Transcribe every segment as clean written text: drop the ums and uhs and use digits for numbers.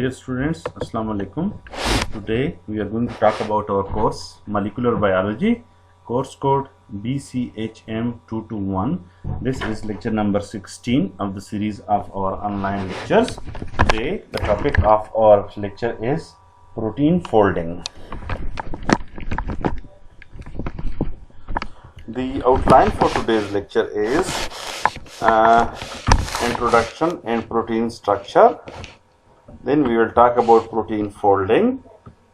Dear students, Assalamu alaikum. Today we are going to talk about our course Molecular Biology, course code BCHM221. This is lecture number 16 of the series of our online lectures. Today the topic of our lecture is protein folding. The outline for today's lecture is introduction and protein structure. Then we will talk about protein folding.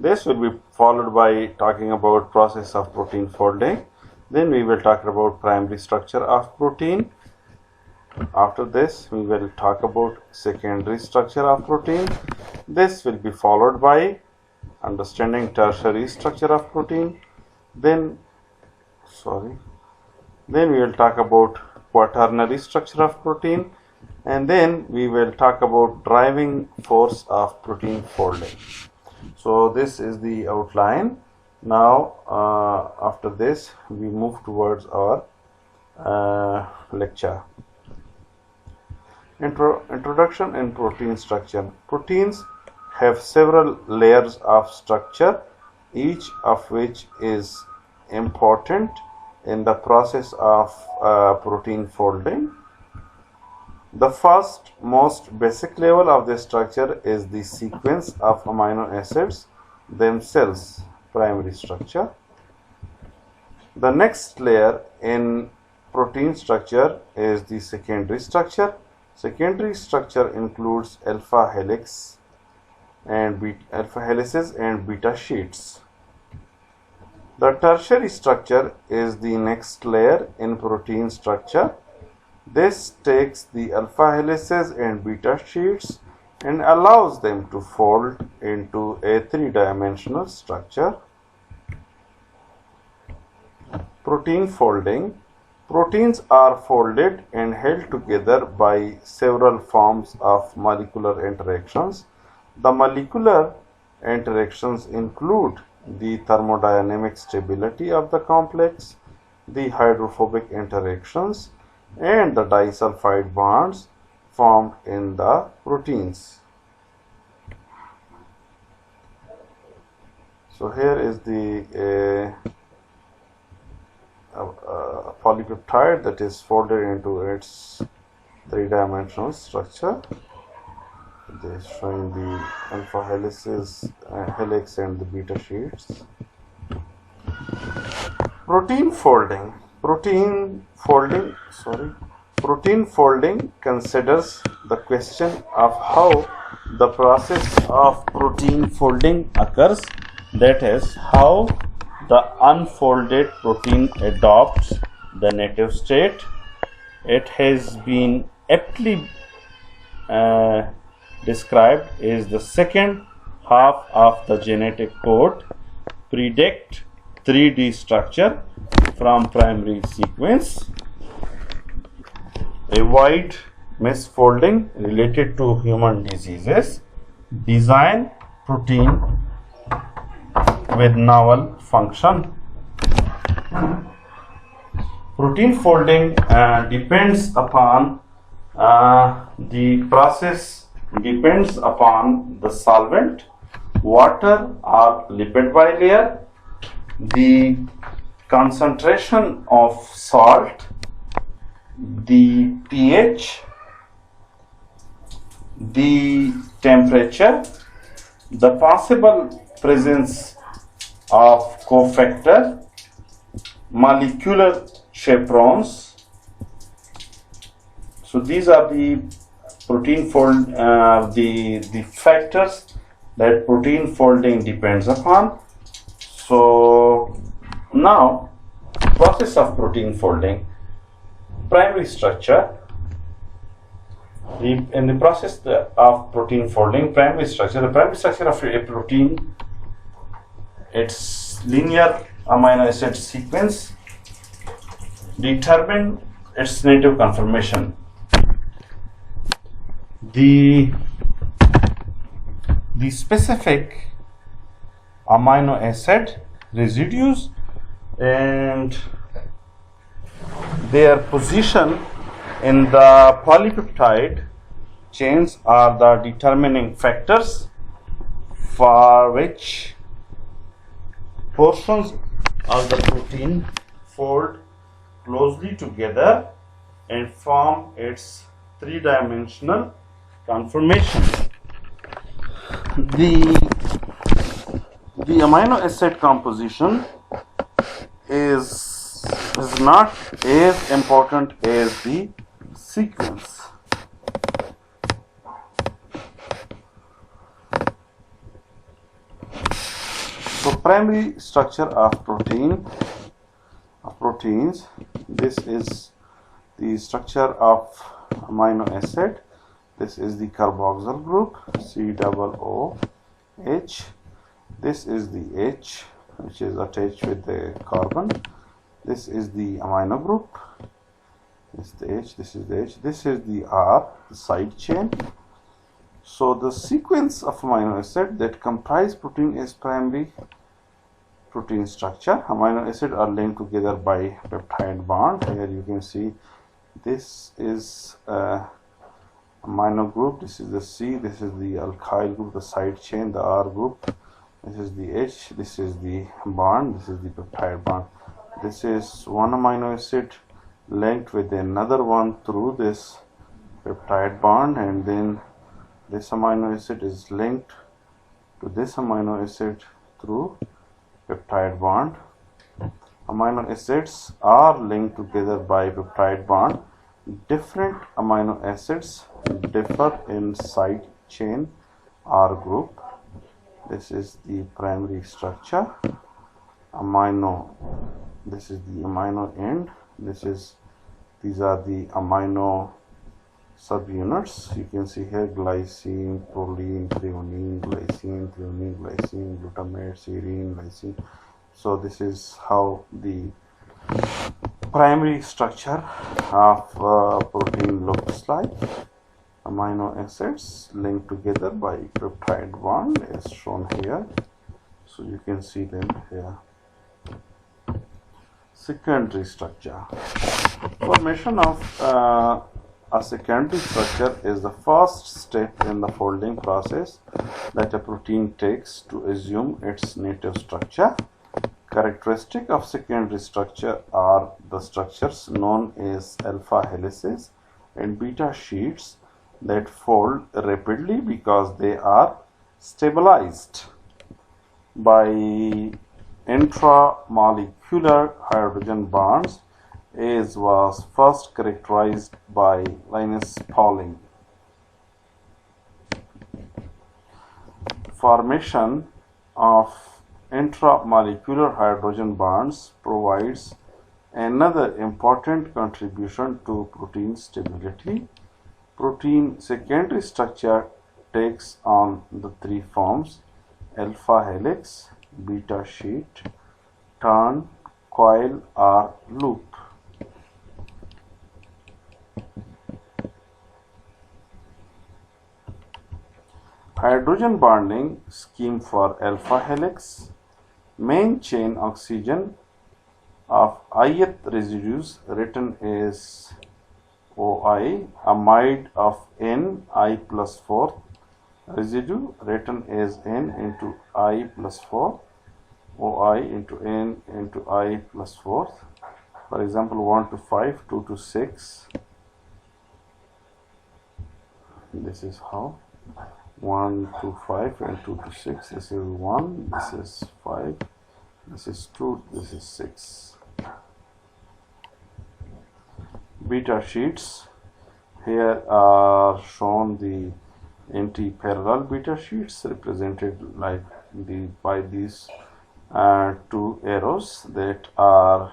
This will be followed by talking about process of protein folding. Then we will talk about primary structure of protein. After this we will talk about secondary structure of protein. This will be followed by understanding tertiary structure of protein. Then we will talk about quaternary structure of protein, and then we will talk about driving force of protein folding. So this is the outline. Now after this we move towards our lecture. Introduction and protein structure. Proteins have several layers of structure, each of which is important in the process of protein folding. The first, most basic level of the structure is the sequence of amino acids themselves, primary structure. The next layer in protein structure is the secondary structure. Secondary structure includes alpha helices and beta sheets. The tertiary structure is the next layer in protein structure. This takes the alpha helices and beta sheets and allows them to fold into a three-dimensional structure. Protein folding. Proteins are folded and held together by several forms of molecular interactions. The molecular interactions include the thermodynamic stability of the complex, the hydrophobic interactions, and the disulfide bonds formed in the proteins. So here is the polypeptide that is folded into its three-dimensional structure. They are showing the alpha helices, helix and the beta sheets. Protein folding. Protein folding considers the question of how the process of protein folding occurs, that is, how the unfolded protein adopts the native state. It has been aptly described as the second half of the genetic code, predict 3D structure from primary sequence, avoid misfolding related to human diseases, design protein with novel function. Protein folding depends upon the process depends upon the solvent, water or lipid bilayer, the concentration of salt, the pH, the temperature, the possible presence of cofactor, molecular chaperones. So these are the protein fold, the factors that protein folding depends upon. So now, process of protein folding. Primary structure. In the process of protein folding, primary structure. The primary structure of a protein, its linear amino acid sequence, determine its native conformation. The specific amino acid residues and their position in the polypeptide chains are the determining factors for which portions of the protein fold closely together and form its three-dimensional conformation. The amino acid composition is not as important as the sequence. So primary structure of proteins, this is the structure of amino acid. This is the carboxyl group, COOH. This is the H, which is attached with the carbon. This is the amino group. This is the H, this is the H. This is the R, the side chain. So the sequence of amino acid that comprise protein is primary protein structure. Amino acids are linked together by peptide bond. Here you can see this is amino group, this is the C, this is the alkyl group, the side chain, the R group, this is the H, this is the bond, this is the peptide bond. This is one amino acid linked with another one through this peptide bond, and then this amino acid is linked to this amino acid through peptide bond. Amino acids are linked together by peptide bond. Different amino acids differ in side chain R group. This is the primary structure. This is the amino end. These are the amino subunits. You can see here glycine, proline, threonine, glycine, threonine, glycine, glutamate, serine, lysine. So this is how the primary structure of protein looks like. Amino acids linked together by peptide bond is shown here. So you can see them here. Secondary structure. Formation of a secondary structure is the first step in the folding process that a protein takes to assume its native structure. Characteristic of secondary structure are the structures known as alpha helices and beta sheets that fold rapidly because they are stabilized by intramolecular hydrogen bonds, as was first characterized by Linus Pauling. Formation of intramolecular hydrogen bonds provides another important contribution to protein stability. Protein secondary structure takes on the three forms: alpha helix, beta sheet, turn, coil or loop. Hydrogen bonding scheme for alpha helix: main chain oxygen of ith residues written as OI, amide of N I plus 4 residue written as N into I plus 4, OI into N into I plus 4. For example, 1 to 5, 2 to 6. This is how 1 to 5 and 2 to 6. This is 1, this is 5, this is 2, this is 6. Beta sheets. Here are shown the anti-parallel beta sheets represented like by these two arrows that are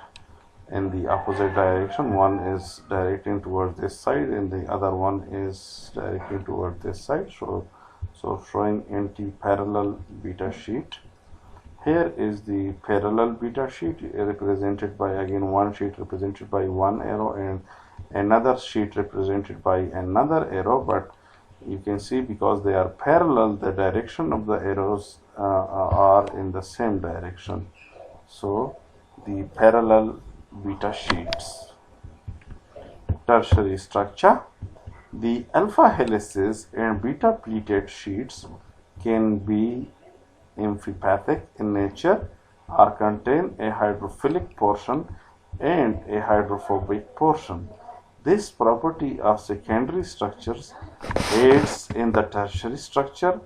in the opposite direction. One is directing towards this side and the other one is directing towards this side. So showing anti-parallel beta sheet. Here is the parallel beta sheet represented by, again, one sheet represented by one arrow and another sheet represented by another arrow, but you can see because they are parallel, the direction of the arrows are in the same direction. So the parallel beta sheets. Tertiary structure. The alpha helices and beta pleated sheets can be amphipathic in nature or contain a hydrophilic portion and a hydrophobic portion. This property of secondary structures aids in the tertiary structure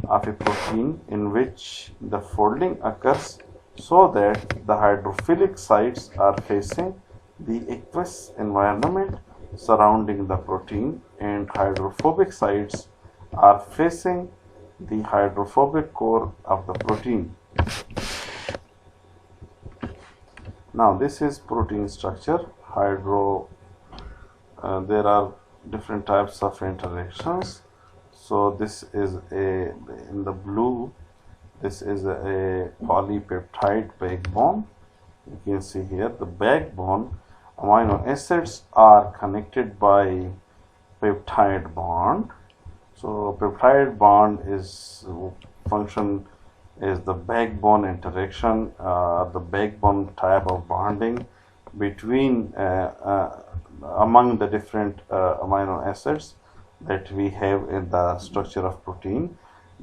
of a protein in which the folding occurs so that the hydrophilic sites are facing the aqueous environment surrounding the protein and hydrophobic sites are facing the hydrophobic core of the protein. Now this is protein structure. There are different types of interactions. So this is in the blue, this is a polypeptide backbone. You can see here the backbone amino acids are connected by peptide bond. So peptide bond is function is the backbone interaction, the backbone type of bonding between among the different amino acids that we have in the structure of protein.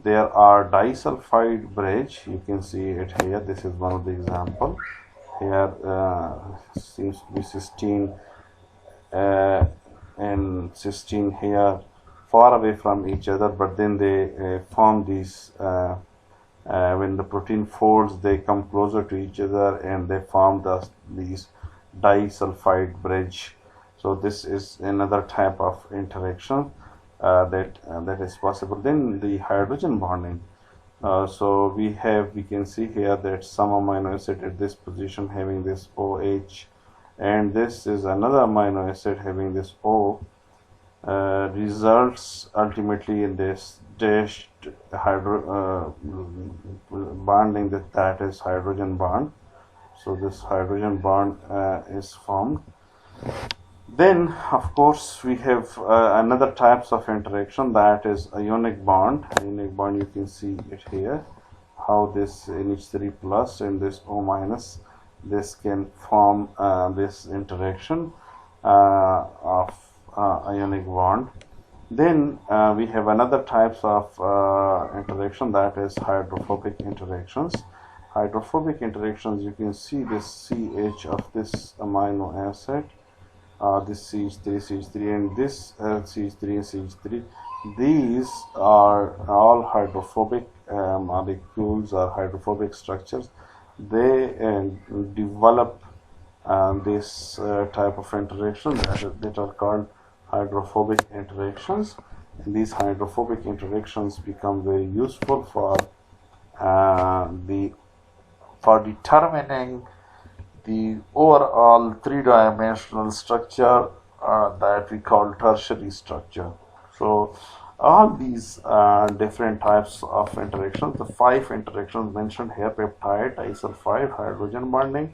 There are disulfide bridge. You can see it here. This is one of the example. Here seems to be cysteine and cysteine here far away from each other, but then they form these when the protein folds, they come closer to each other and they form these disulfide bridge. So this is another type of interaction that is possible. Then the hydrogen bonding. So we can see here that some amino acid at this position having this OH, and this is another amino acid having this O, results ultimately in this dashed bonding, that is hydrogen bond. So this hydrogen bond is formed. Then of course we have another types of interaction, that is ionic bond. Ionic bond, you can see it here, how this NH3 plus and this O minus, this can form this interaction of ionic bond. Then we have another types of interaction, that is hydrophobic interactions. Hydrophobic interactions, you can see this CH of this amino acid, this CH3, and this CH3 and CH3. These are all hydrophobic molecules or hydrophobic structures. They develop this type of interaction that are called hydrophobic interactions. And these hydrophobic interactions become very useful for determining the overall three-dimensional structure that we call tertiary structure. So all these different types of interactions, the 5 interactions mentioned here, peptide, disulfide, hydrogen bonding,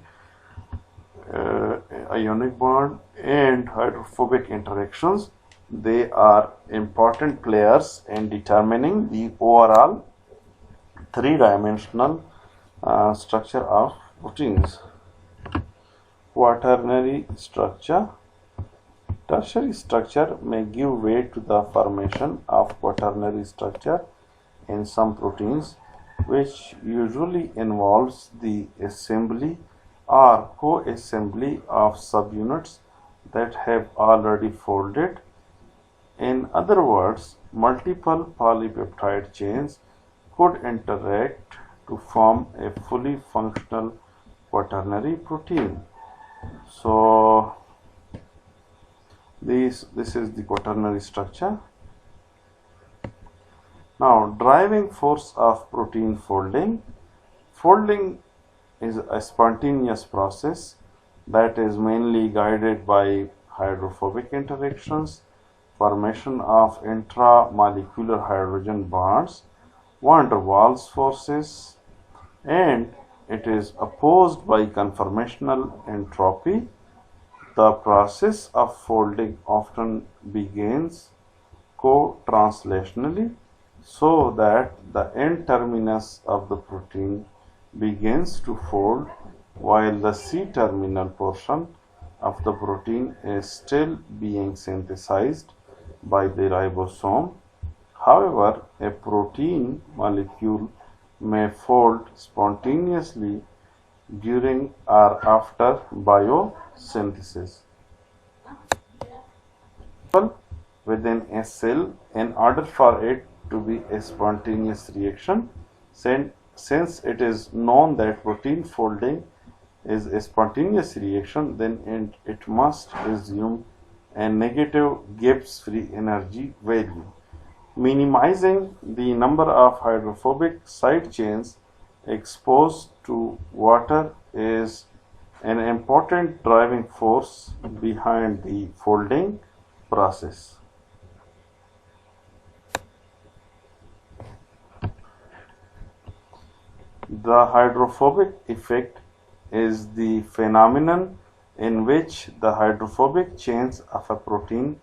ionic bond and hydrophobic interactions, they are important players in determining the overall three-dimensional structure of proteins. Quaternary structure. Tertiary structure may give way to the formation of quaternary structure in some proteins, which usually involves the assembly or co-assembly of subunits that have already folded. In other words, multiple polypeptide chains could interact to form a fully functional quaternary protein. So this is the quaternary structure. Now, driving force of protein folding. Folding is a spontaneous process that is mainly guided by hydrophobic interactions, formation of intramolecular hydrogen bonds, van der Waals forces, and it is opposed by conformational entropy. The process of folding often begins co-translationally, so that the N terminus of the protein begins to fold while the C-terminal portion of the protein is still being synthesized by the ribosome. However, a protein molecule may fold spontaneously during or after biosynthesis. Within a cell, in order for it to be a spontaneous reaction, since it is known that protein folding is a spontaneous reaction, then it must assume a negative Gibbs free energy value. Minimizing the number of hydrophobic side chains exposed to water is an important driving force behind the folding process. The hydrophobic effect is the phenomenon in which the hydrophobic chains of a protein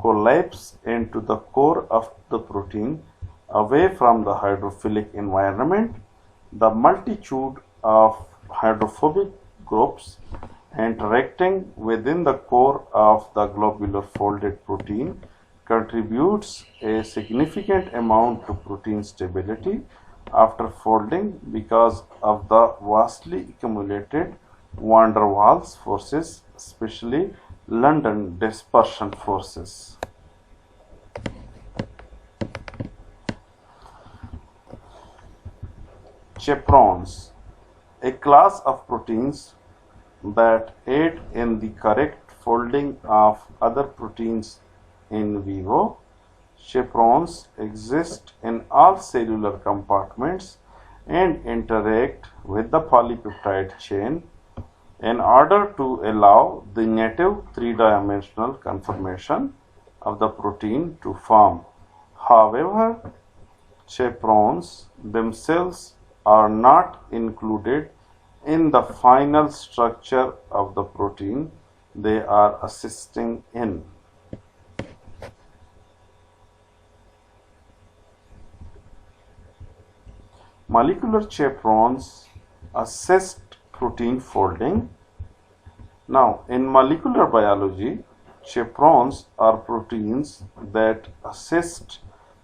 collapse into the core of the protein away from the hydrophilic environment. The multitude of hydrophobic groups interacting within the core of the globular folded protein contributes a significant amount to protein stability after folding because of the vastly accumulated van der Waals forces, especially London dispersion forces. Chaperones, a class of proteins that aid in the correct folding of other proteins in vivo. Chaperones exist in all cellular compartments and interact with the polypeptide chain in order to allow the native three-dimensional conformation of the protein to form. However, chaperones themselves are not included in the final structure of the protein they are assisting in. Molecular chaperones assist protein folding. Now, in molecular biology, chaperones are proteins that assist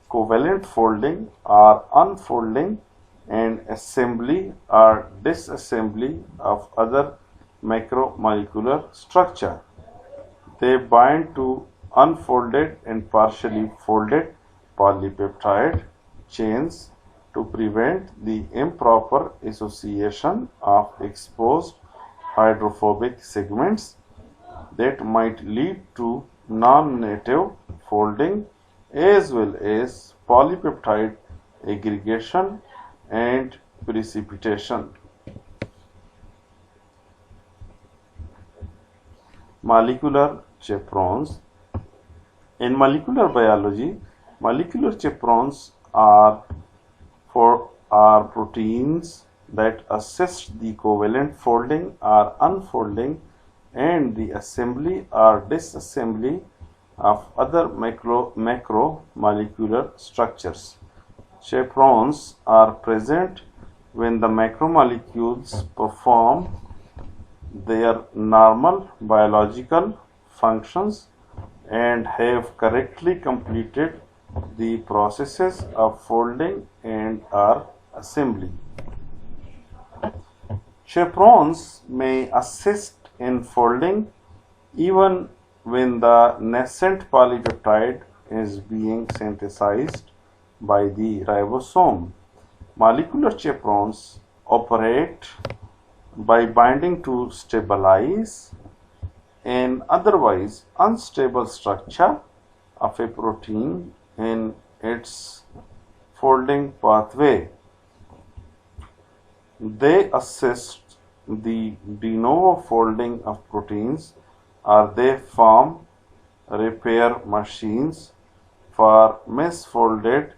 covalent folding or unfolding and assembly or disassembly of other macromolecular structure. They bind to unfolded and partially folded polypeptide chains to prevent the improper association of exposed hydrophobic segments that might lead to non-native folding as well as polypeptide aggregation and precipitation. Molecular chaperones. In molecular biology, molecular chaperones are proteins that assist the covalent folding or unfolding and the assembly or disassembly of other macromolecular structures. Chaperones are present when the macromolecules perform their normal biological functions and have correctly completed the processes of folding and or assembly. Chaperones may assist in folding even when the nascent polypeptide is being synthesized by the ribosome. Molecular chaperones operate by binding to stabilize an otherwise unstable structure of a protein in its folding pathway. They assist the de novo folding of proteins or they form repair machines for misfolded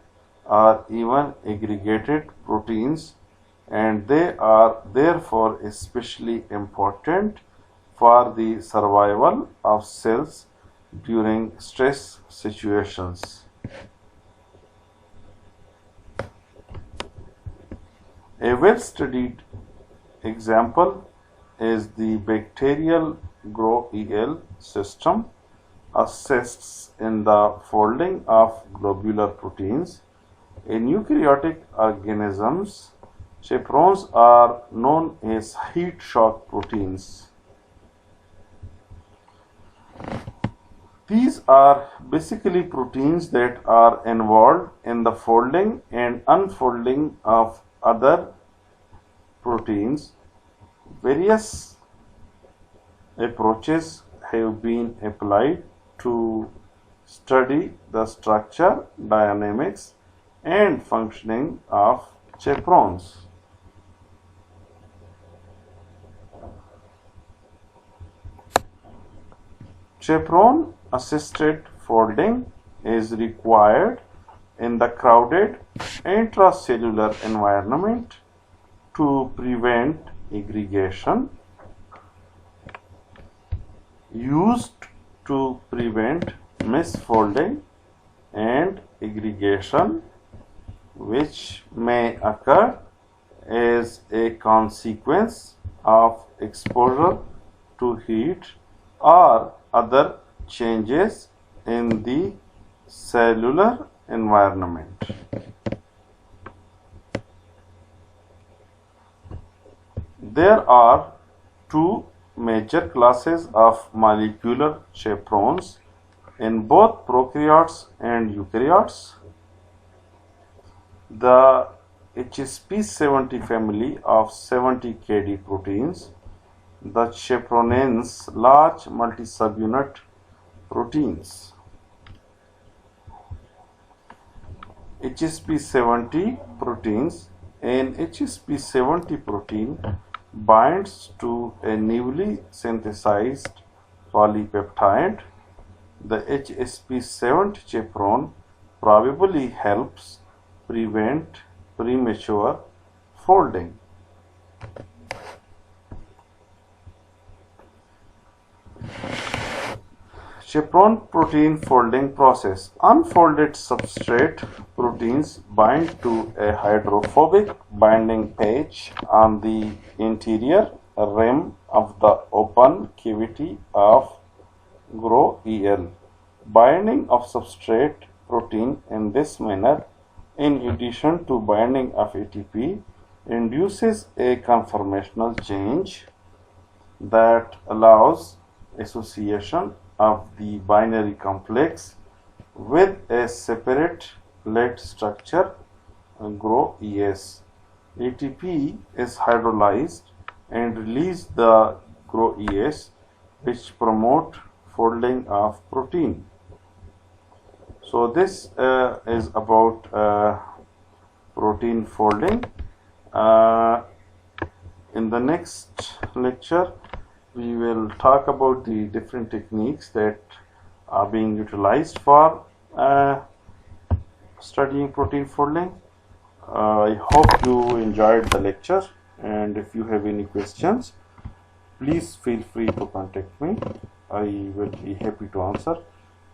or even aggregated proteins, and they are therefore especially important for the survival of cells during stress situations. A well-studied example is the bacterial GROEL system assists in the folding of globular proteins. In eukaryotic organisms, chaperones are known as heat shock proteins. These are basically proteins that are involved in the folding and unfolding of other proteins. Various approaches have been applied to study the structure, dynamics, and functioning of chaperones. Chaperone assisted folding is required in the crowded intracellular environment to prevent aggregation, used to prevent misfolding and aggregation, which may occur as a consequence of exposure to heat or other changes in the cellular environment. There are two major classes of molecular chaperones in both prokaryotes and eukaryotes. The HSP70 family of 70 Kd proteins, the chaperones, large multi-subunit proteins. HSP70 proteins. An HSP70 protein binds to a newly synthesized polypeptide. The HSP70 chaperone probably helps prevent premature folding. Chaperone protein folding process. Unfolded substrate proteins bind to a hydrophobic binding page on the interior rim of the open cavity of GRO-EL. Binding of substrate protein in this manner, in addition to binding of ATP, induces a conformational change that allows association of the binary complex with a separate lead structure, GRO-ES. ATP is hydrolyzed and release the GRO-ES, which promote folding of protein. So this is about protein folding. In the next lecture, we will talk about the different techniques that are being utilized for studying protein folding. I hope you enjoyed the lecture, and if you have any questions, please feel free to contact me. I will be happy to answer.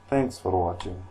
Thanks for watching.